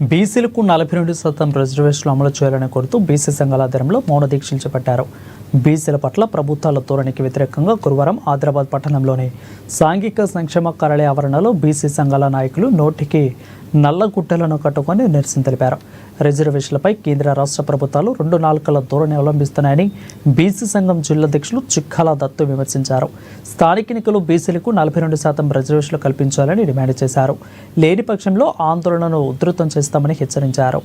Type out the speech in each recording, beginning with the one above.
బీసీలకు 42% రిజర్వేషన్లు అమలు చేయాలని కోరుతూ బీసీ సంఘాల ఆధ్వర్యంలో మౌన దీక్షలు చేపట్టారు. బీసీల పట్ల ప్రభుత్వాల ధోరణికి వ్యతిరేకంగా గురువారం ఆదిలాబాద్ పట్టణంలోని సాంఘిక సంక్షేమ కార్యాలయ ఆవరణలో బీసీ సంఘాల నాయకులు నోటికి నల్ల గుట్టలను కట్టుకొని నిరసన తెలిపారు. రిజర్వేషన్లపై కేంద్ర రాష్ట్ర ప్రభుత్వాలు 2 నాలుకల ధోరణి అవలంబిస్తున్నాయని బీసీ సంఘం జిల్లా అధ్యక్షులు చిక్కాల దత్తు విమర్శించారు. స్థానిక ఎన్నికలు బీసీలకు 42% రిజర్వేషన్లు కల్పించాలని డిమాండ్ చేశారు. లేని పక్షంలో ఆందోళనను ఉధృతం చేస్తామని హెచ్చరించారు.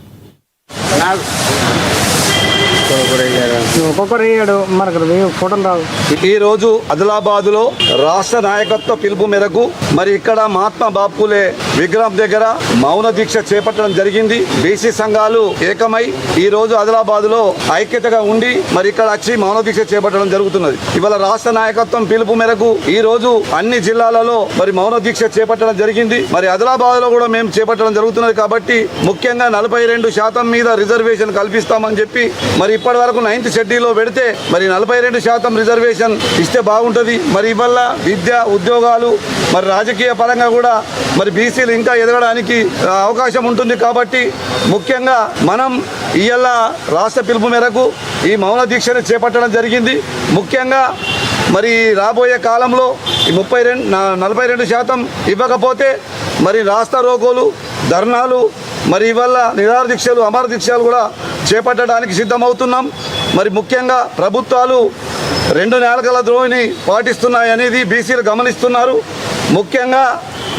ఈ రోజు ఆదిలాబాద్ లో రాష్ట్ర నాయకత్వ పిలుపు మేరకు మరి ఇక్కడ మహాత్మా బాపులే విగ్రహం దగ్గర మౌన దీక్ష చేపట్టడం జరిగింది. బీసీ సంఘాలు ఏకమై ఈ రోజు ఆదిలాబాద్ లో ఐక్యతగా ఉండి మరి ఇక్కడ వచ్చి మౌన దీక్ష చేపట్టడం జరుగుతున్నది. ఇవాళ రాష్ట్ర నాయకత్వం పిలుపు మేరకు ఈ రోజు అన్ని జిల్లాలలో మరి మౌన దీక్ష చేపట్టడం జరిగింది. మరి ఆదిలాబాద్ లో కూడా మేము చేపట్టడం జరుగుతున్నది. కాబట్టి ముఖ్యంగా 42% మీద రిజర్వేషన్ కల్పిస్తామని చెప్పి మరి ఇప్పటి వరకు 9th షెడ్యూల్లో పెడితే మరి 42% రిజర్వేషన్ ఇస్తే బాగుంటుంది. మరి ఇవల్ల విద్య, ఉద్యోగాలు, మరి రాజకీయ పరంగా కూడా మరి బీసీలు ఇంకా ఎదగడానికి అవకాశం ఉంటుంది. కాబట్టి ముఖ్యంగా మనం ఇవాళ రాష్ట్ర పిలుపు మేరకు ఈ మౌన దీక్షను చేపట్టడం జరిగింది. ముఖ్యంగా మరి రాబోయే కాలంలో ఈ 42% ఇవ్వకపోతే మరి రాస్తా రోకోలు, ధర్నాలు, మరి ఇవల్ల నిరాహార దీక్షలు, అమర దీక్షలు కూడా చేపట్టడానికి సిద్ధమవుతున్నాం. మరి ముఖ్యంగా ప్రభుత్వాలు 2 నాలుకల ధోరణి పాటిస్తున్నాయి అనేది బీసీలు గమనిస్తున్నారు. ముఖ్యంగా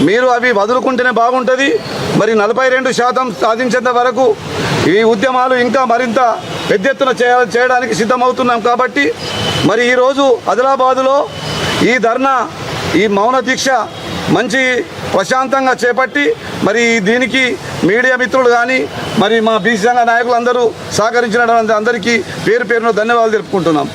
మీరు అవి వదులుకుంటేనే బాగుంటుంది. మరి 42% సాధించేంత వరకు ఈ ఉద్యమాలు ఇంకా మరింత పెద్ద ఎత్తున చేయడానికి సిద్ధమవుతున్నాం. కాబట్టి మరి ఈరోజు ఆదిలాబాదులో ఈ ధర్నా, ఈ మౌన దీక్ష మంచి ప్రశాంతంగా చేపట్టి మరి దీనికి మీడియా మిత్రులు కానీ మరి మా బీసీ సంఘ నాయకులు అందరూ సహకరించిన అందరికీ పేరు పేరున ధన్యవాదాలు తెలుపుకుంటున్నాం.